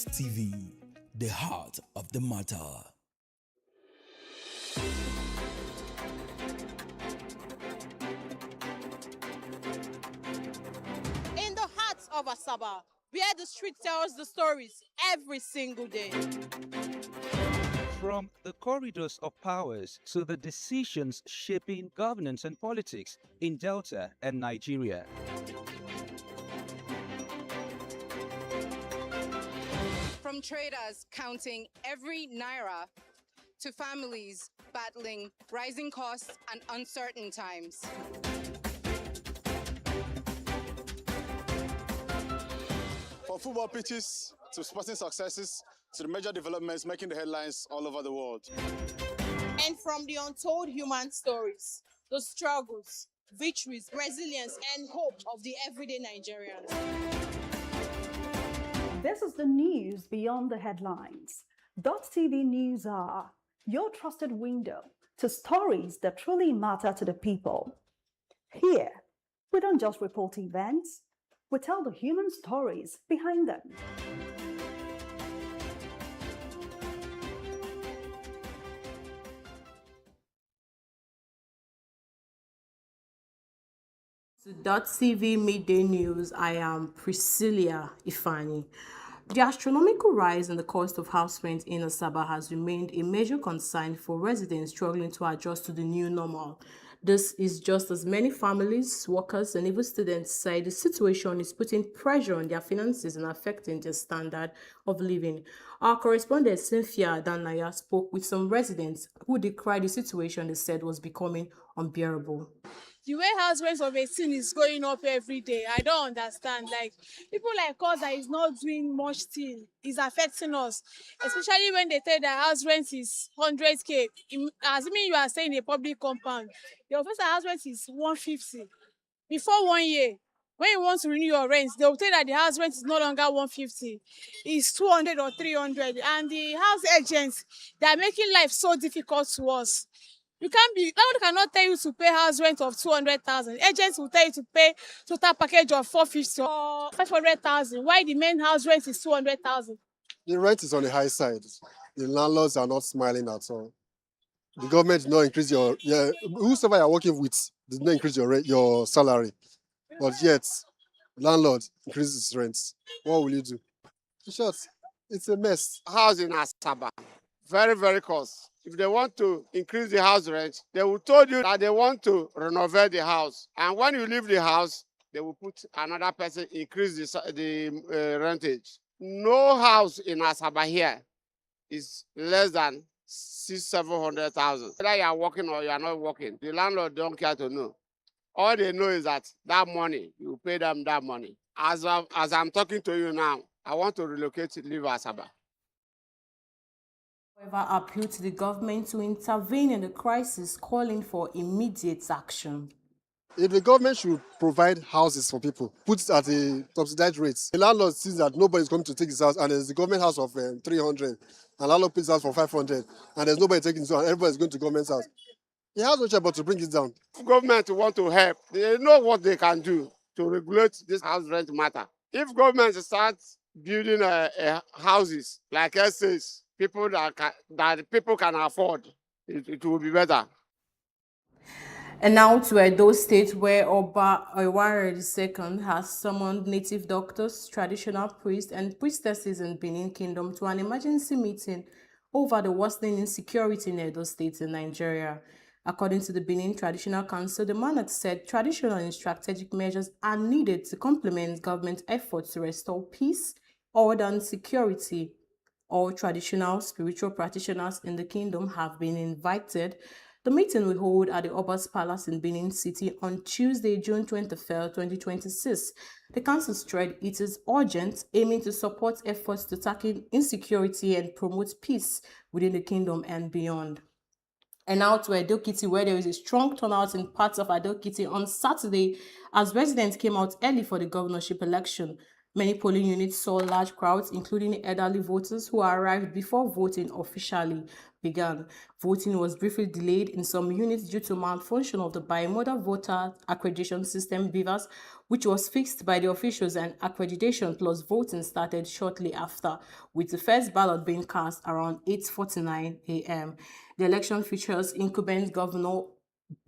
TV, the heart of the matter. In the heart of Asaba, where the street tells the stories every single day. From the corridors of powers to the decisions shaping governance and politics in Delta and Nigeria. From traders counting every naira to families battling rising costs and uncertain times. From football pitches to sporting successes to the major developments making the headlines all over the world. And from the untold human stories, the struggles, victories, resilience, and hope of the everyday Nigerians. This is the news beyond the headlines. Dott TV News are your trusted window to stories that truly matter to the people. Here, we don't just report events, we tell the human stories behind them. To Dott TV Midday News, I am Priscilla Ifani. The astronomical rise in the cost of house rent in Asaba has remained a major concern for residents struggling to adjust to the new normal. This is just as many families, workers, and even students say the situation is putting pressure on their finances and affecting their standard of living. Our correspondent Cynthia Danaya spoke with some residents who decried the situation they said was becoming unbearable. The way house rent of 18 is going up every day, I don't understand. Like, people like us that is not doing much thing is affecting us, especially when they tell that house rent is 100K. Assuming you are staying in a public compound, your first house rent is 150. Before 1 year, when you want to renew your rent, they will tell that the house rent is no longer 150, it's 200 or 300. And the house agents, they are making life so difficult to us. Nobody cannot tell you to pay house rent of 200,000. Agents will tell you to pay total package of 450 or 500,000. Why the main house rent is 200,000? The rent is on the high side. The landlords are not smiling at all. The government did not increase whosoever you're working with did not increase your salary. But yet, landlord increases his rents. What will you do? In short, it's a mess. House in Asaba, very, very cost. If they want to increase the house rent, they will tell you that they want to renovate the house. And when you leave the house, they will put another person, increase the rentage. No house in Asaba here is less than 600,000-700,000. Whether you are working or you are not working, the landlord don't care to know. All they know is that money, you pay them that money. As I'm talking to you now, I want to relocate to leave Asaba. However, appeal to the government to intervene in the crisis, calling for immediate action. If the government should provide houses for people, put it at a subsidized rates, the landlord sees that nobody is going to take his house, and there's the government house of 300, and landlord puts house for 500, and there's nobody taking it, and everybody is going to government's house. He has no choice but to bring it down. If government want to help, they know what they can do to regulate this house rent matter. If government starts building houses like estates, people that people can afford, it will be better. And now to Edo State, where Oba Oiware II has summoned native doctors, traditional priests, and priestesses in Benin Kingdom to an emergency meeting over the worsening insecurity in Edo State in Nigeria. According to the Benin Traditional Council, the monarch said traditional and strategic measures are needed to complement government efforts to restore peace, order, and security. All traditional spiritual practitioners in the kingdom have been invited. The meeting will hold at the Oba's Palace in Benin City on Tuesday, June 23rd, 2026. The council stressed it is urgent, aiming to support efforts to tackle insecurity and promote peace within the kingdom and beyond. And now to Edo Kitty, where there is a strong turnout in parts of Edo Kitty on Saturday as residents came out early for the governorship election. Many polling units saw large crowds, including elderly voters who arrived before voting officially began. Voting was briefly delayed in some units due to malfunction of the bimodal voter accreditation system BVAS, which was fixed by the officials, and accreditation plus voting started shortly after, with the first ballot being cast around 8:49 a.m. The election features incumbent Governor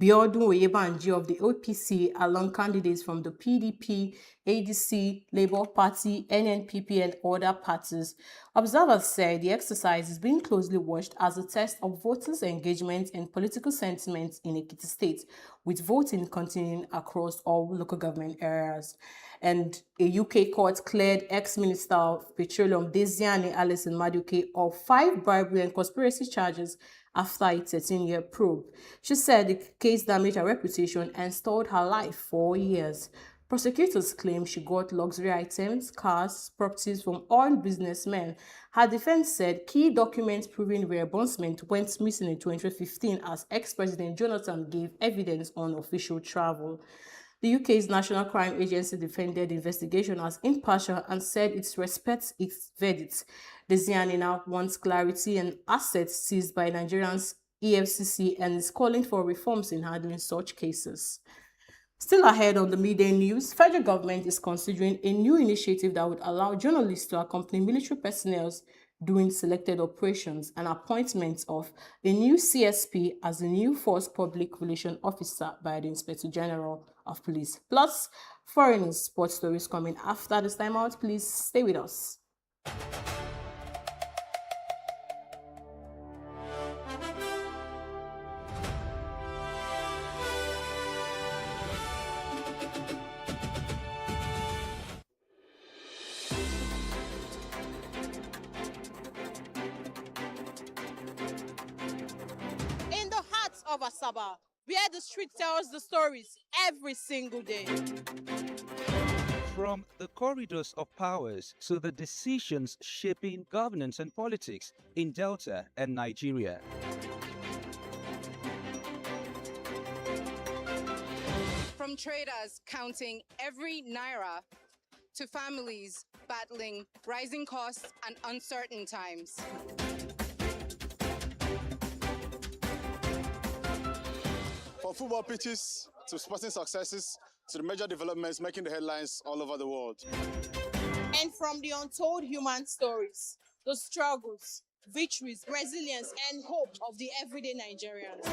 Biodun Oyebanji of the OPC along candidates from the PDP, ADC, Labour Party, NNPP, and other parties. Observers say the exercise is being closely watched as a test of voters' engagement and political sentiment in Ekiti State, with voting continuing across all local government areas. And a UK court cleared ex-Minister of Petroleum Desiane Alison Madueke of 5 bribery and conspiracy charges after a 13-year probe. She said the case damaged her reputation and stalled her life for years. Prosecutors claim she got luxury items, cars, properties from oil businessmen. Her defense said key documents proving reimbursement went missing in 2015 as ex-President Jonathan gave evidence on official travel. The UK's National Crime Agency defended the investigation as impartial and said it respects its verdict. Desiane now wants clarity and assets seized by Nigerians EFCC and is calling for reforms in handling such cases. Still ahead on the midday news, federal government is considering a new initiative that would allow journalists to accompany military personnel during selected operations and appointment of a new CSP as the new Force Public Relations Officer by the Inspector General of Police. Plus, foreign and sports stories coming after this time out. Please stay with us. In the heart of Asaba, where the street tells the stories every single day. From the corridors of powers to the decisions shaping governance and politics in Delta and Nigeria. From traders counting every naira to families battling rising costs and uncertain times. From football pitches to sporting successes to the major developments making the headlines all over the world. And from the untold human stories, the struggles, victories, resilience, and hope of the everyday Nigerians.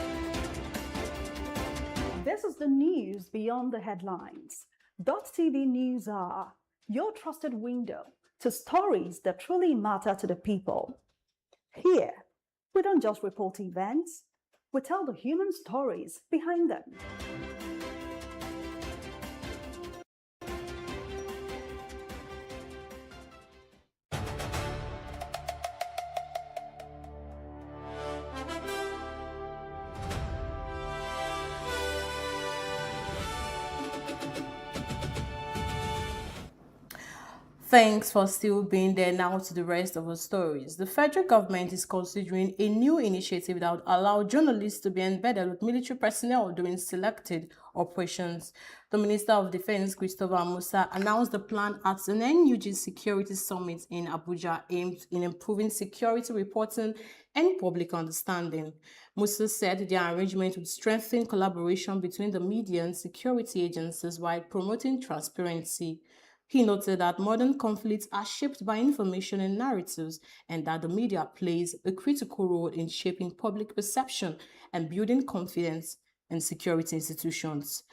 This is the news beyond the headlines. Dott TV News are your trusted window to stories that truly matter to the people. Here, we don't just report events, we tell the human stories behind them. Thanks for still being there. Now to the rest of the stories. The federal government is considering a new initiative that would allow journalists to be embedded with military personnel during selected operations. The Minister of Defense, Christopher Musa, announced the plan at an NUG Security Summit in Abuja aimed in improving security reporting and public understanding. Musa said the arrangement would strengthen collaboration between the media and security agencies while promoting transparency. He noted that modern conflicts are shaped by information and narratives, and that the media plays a critical role in shaping public perception and building confidence in security institutions.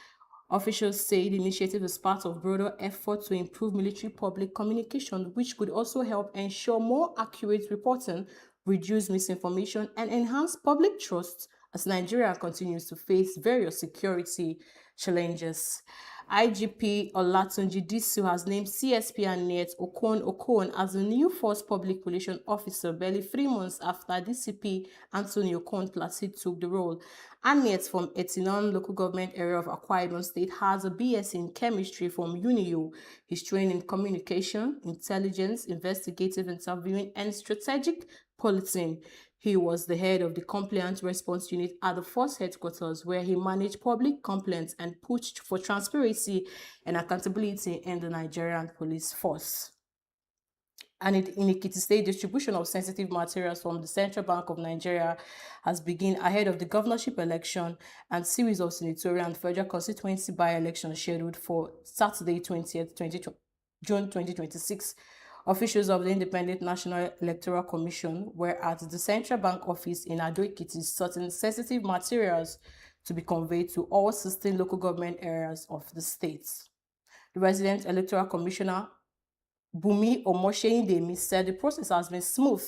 Officials say the initiative is part of broader effort to improve military public communication, which could also help ensure more accurate reporting, reduce misinformation, and enhance public trust as Nigeria continues to face various security challenges. IGP Olatunji Disu has named CSP Annette Okon as the new Force Public Relations Officer barely 3 months after DCP Anthony Okon Placid took the role. Annette from Etinon local government area of Akwa Ibom State has a BS in chemistry from UNIU. He's trained in communication, intelligence, investigative interviewing, and strategic policing. He was the head of the Compliance Response Unit at the Force headquarters, where he managed public complaints and pushed for transparency and accountability in the Nigerian police force. And in Ekiti State, distribution of sensitive materials from the Central Bank of Nigeria has begun ahead of the governorship election and series of senatorial and federal constituency by-elections scheduled for Saturday, 20th June 2026. Officials of the Independent National Electoral Commission were at the Central Bank office in Ado-Ekiti sorting sensitive materials to be conveyed to all 16 local government areas of the state. The resident electoral commissioner Bumi Omosheindemi said the process has been smooth,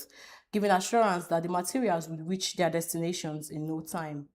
giving assurance that the materials will reach their destinations in no time.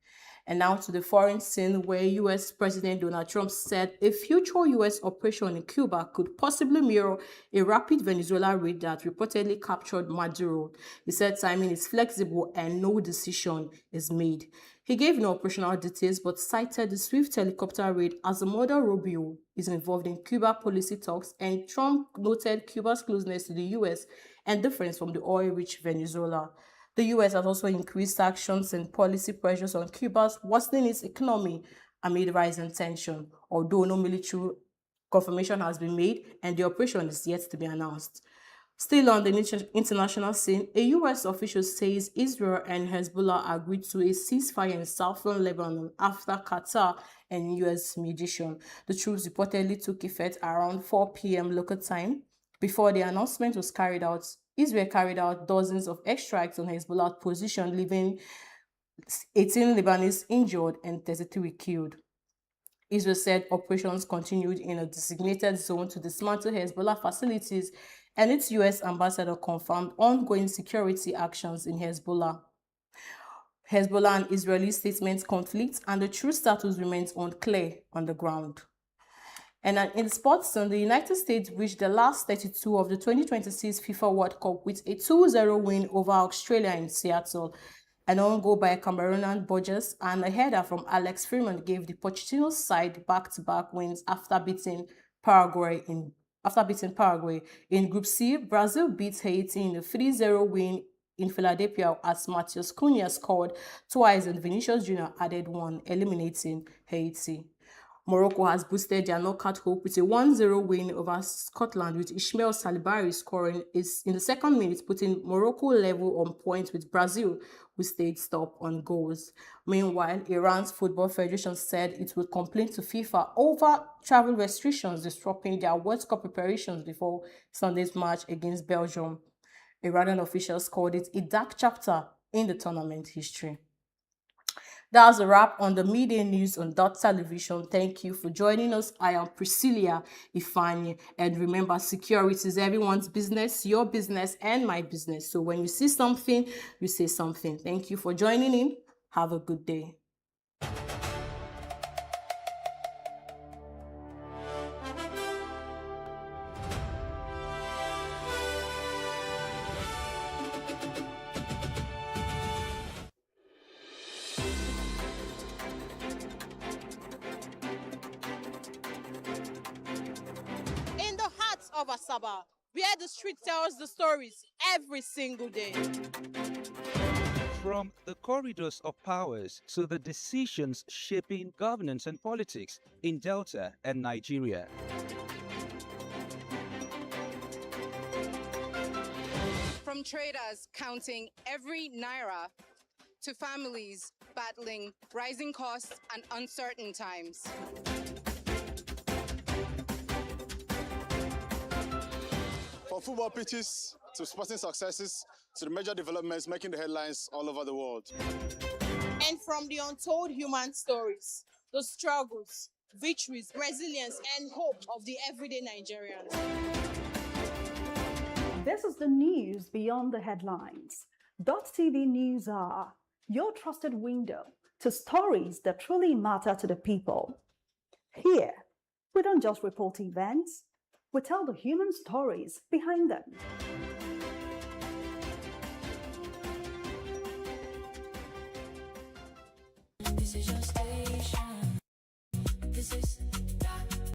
And now to the foreign scene, where U.S. President Donald Trump said a future U.S. operation in Cuba could possibly mirror a rapid Venezuela raid that reportedly captured Maduro. He said timing is flexible and no decision is made. He gave no operational details but cited the swift helicopter raid as the model Rubio is involved in Cuba policy talks, and Trump noted Cuba's closeness to the U.S. and difference from the oil-rich Venezuela. The U.S. has also increased sanctions and policy pressures on Cuba's worsening its economy amid rising tension, although no military confirmation has been made and the operation is yet to be announced. Still on the international scene, a U.S. official says Israel and Hezbollah agreed to a ceasefire in southern Lebanon after Qatar and U.S. mediation. The troops reportedly took effect around 4 p.m. local time. Before the announcement was carried out, Israel carried out dozens of airstrikes on Hezbollah's position, leaving 18 Lebanese injured and 33 killed. Israel said operations continued in a designated zone to dismantle Hezbollah facilities, and its U.S. ambassador confirmed ongoing security actions in Hezbollah. Hezbollah and Israeli statements conflict, and the true status remains unclear on the ground. And in sports, the United States reached the last 32 of the 2026 FIFA World Cup with a 2-0 win over Australia in Seattle. An own goal by Cameroonian Borges and a header from Alex Freeman gave the Pochettino side back-to-back wins after beating Paraguay in Group C. Brazil beat Haiti in a 3-0 win in Philadelphia as Matheus Cunha scored twice and Vinicius Jr. added one, eliminating Haiti. Morocco has boosted their knockout hope with a 1-0 win over Scotland, with Ismail Salibari scoring in the second minute, putting Morocco level on points with Brazil, who stayed top on goals. Meanwhile, Iran's Football Federation said it would complain to FIFA over travel restrictions disrupting their World Cup preparations before Sunday's match against Belgium. Iranian officials called it a dark chapter in the tournament history. That's a wrap on the media news on Dott Television. Thank you for joining us. I am Priscilla Ifani, and remember, security is everyone's business, your business and my business. So when you see something, you say something. Thank you for joining in. Have a good day. Of Asaba, where the street tells the stories every single day. From the corridors of powers to the decisions shaping governance and politics in Delta and Nigeria. From traders counting every naira to families battling rising costs and uncertain times. From football pitches to sporting successes to the major developments making the headlines all over the world. And from the untold human stories, the struggles, victories, resilience, and hope of the everyday Nigerians. This is the news beyond the headlines. Dott TV News are your trusted window to stories that truly matter to the people. Here, we don't just report events, we tell the human stories behind them. This is your station. This is